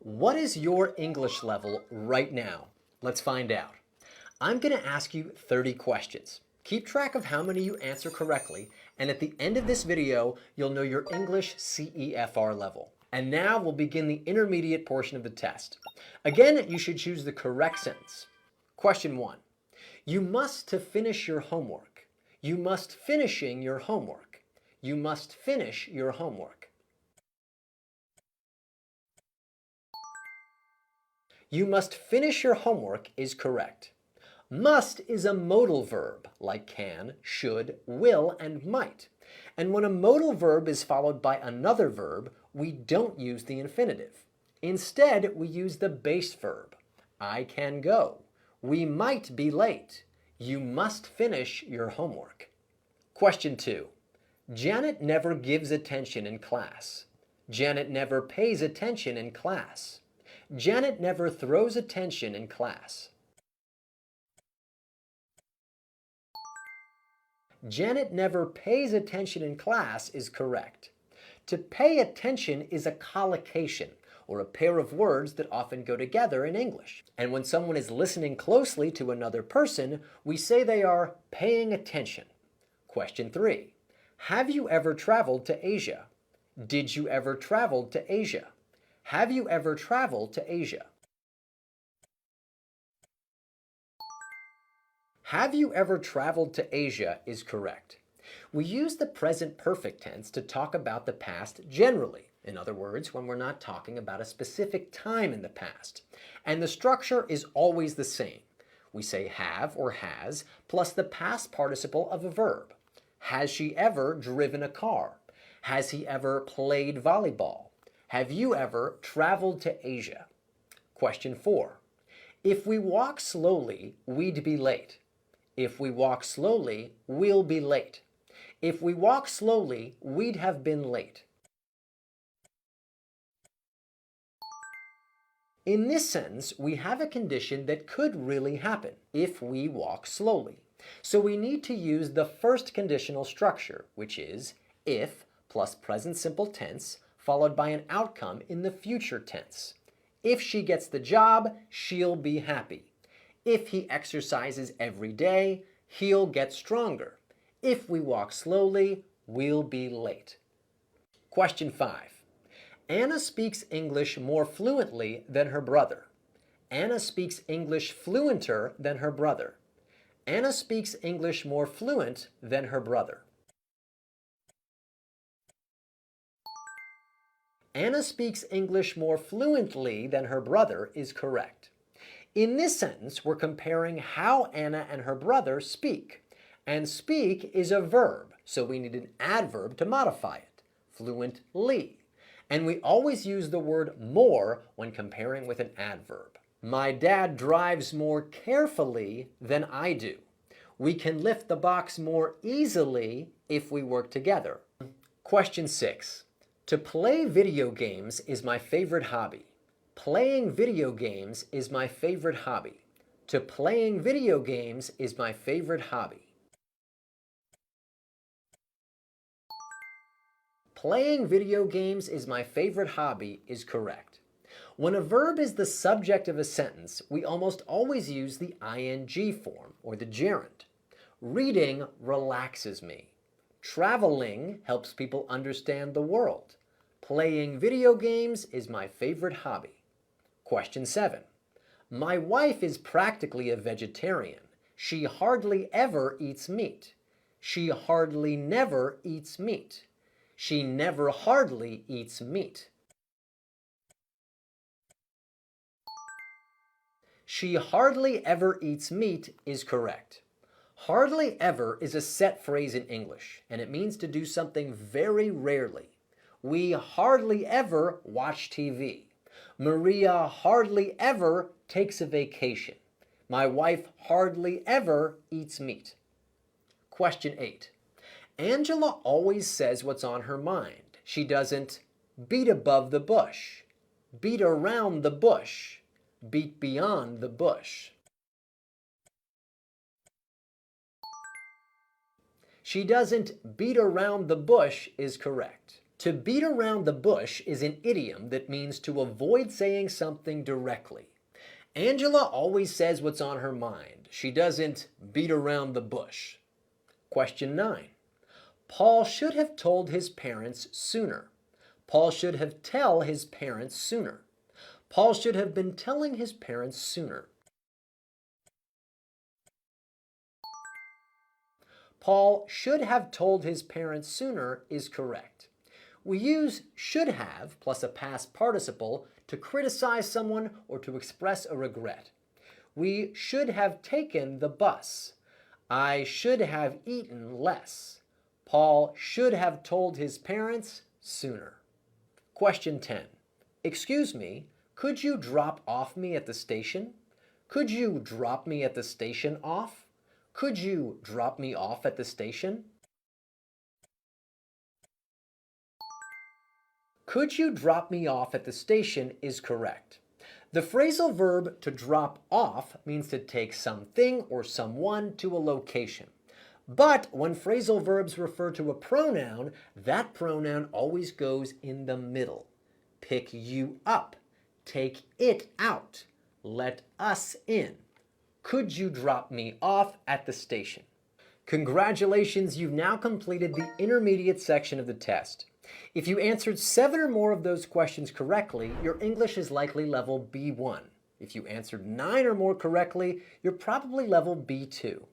What is your English level right now? Let's find out. I'm going to ask you 30 questions. Keep track of how many you answer correctly, and at the end of this video, you'll know your English CEFR level. And now we'll begin the intermediate portion of the test. Again, you should choose the correct sentence. Question 1. You must to finish your homework. You must finishing your homework. You must finish your homework. You must finish your homework is correct. Must is a modal verb, like can, should, will, and might. And when a modal verb is followed by another verb, we don't use the infinitive. Instead, we use the base verb. I can go. We might be late. You must finish your homework. Question 2. Janet never gives attention in class. Janet never pays attention in class. Janet never throws attention in class. Janet never pays attention in class is correct. To pay attention is a collocation, or a pair of words that often go together in English. And when someone is listening closely to another person, we say they are paying attention. Question 3. Have you ever traveled to Asia? Did you ever travel to Asia? Have you ever traveled to Asia? Have you ever traveled to Asia is correct. We use the present perfect tense to talk about the past generally. In other words, when we're not talking about a specific time in the past. And the structure is always the same. We say have or has plus the past participle of a verb. Has she ever driven a car? Has he ever played volleyball? Have you ever traveled to Asia? Question 4. If we walk slowly, we'd be late. If we walk slowly, we'll be late. If we walk slowly, we'd have been late. In this sentence, we have a condition that could really happen if we walk slowly. So we need to use the first conditional structure, which is if plus present simple tense followed by an outcome in the future tense. If she gets the job, she'll be happy. If he exercises every day, he'll get stronger. If we walk slowly, we'll be late. Question 5. Anna speaks English more fluently than her brother. Anna speaks English fluenter than her brother. Anna speaks English more fluent than her brother. Anna speaks English more fluently than her brother is correct. In this sentence, we're comparing how Anna and her brother speak. And speak is a verb, so we need an adverb to modify it, fluently. And we always use the word more when comparing with an adverb. My dad drives more carefully than I do. We can lift the box more easily if we work together. Question 6. To play video games is my favorite hobby. Playing video games is my favorite hobby. To playing video games is my favorite hobby. Playing video games is my favorite hobby is correct. When a verb is the subject of a sentence, we almost always use the ing form, or the gerund. Reading relaxes me. Traveling helps people understand the world. Playing video games is my favorite hobby. Question 7. My wife is practically a vegetarian. She hardly ever eats meat. She hardly never eats meat. She never hardly eats meat. She hardly ever eats meat is correct. Hardly ever is a set phrase in English, and it means to do something very rarely. We hardly ever watch TV. Maria hardly ever takes a vacation. My wife hardly ever eats meat. Question 8. Angela always says what's on her mind. She doesn't beat above the bush, beat around the bush, beat beyond the bush. She doesn't beat around the bush is correct. To beat around the bush is an idiom that means to avoid saying something directly. Angela always says what's on her mind. She doesn't beat around the bush. Question 9. Paul should have told his parents sooner. Paul should have tell his parents sooner. Paul should have been telling his parents sooner. Paul should have told his parents sooner is correct. We use should have plus a past participle to criticize someone or to express a regret. We should have taken the bus. I should have eaten less. Paul should have told his parents sooner. Question 10. Excuse me, could you drop off me at the station? Could you drop me at the station off? Could you drop me off at the station? Could you drop me off at the station is correct. The phrasal verb to drop off means to take something or someone to a location. But when phrasal verbs refer to a pronoun, that pronoun always goes in the middle. Pick you up. Take it out. Let us in. Could you drop me off at the station? Congratulations, you've now completed the intermediate section of the test. If you answered 7 or more of those questions correctly, your English is likely level B1. If you answered 9 or more correctly, you're probably level B2.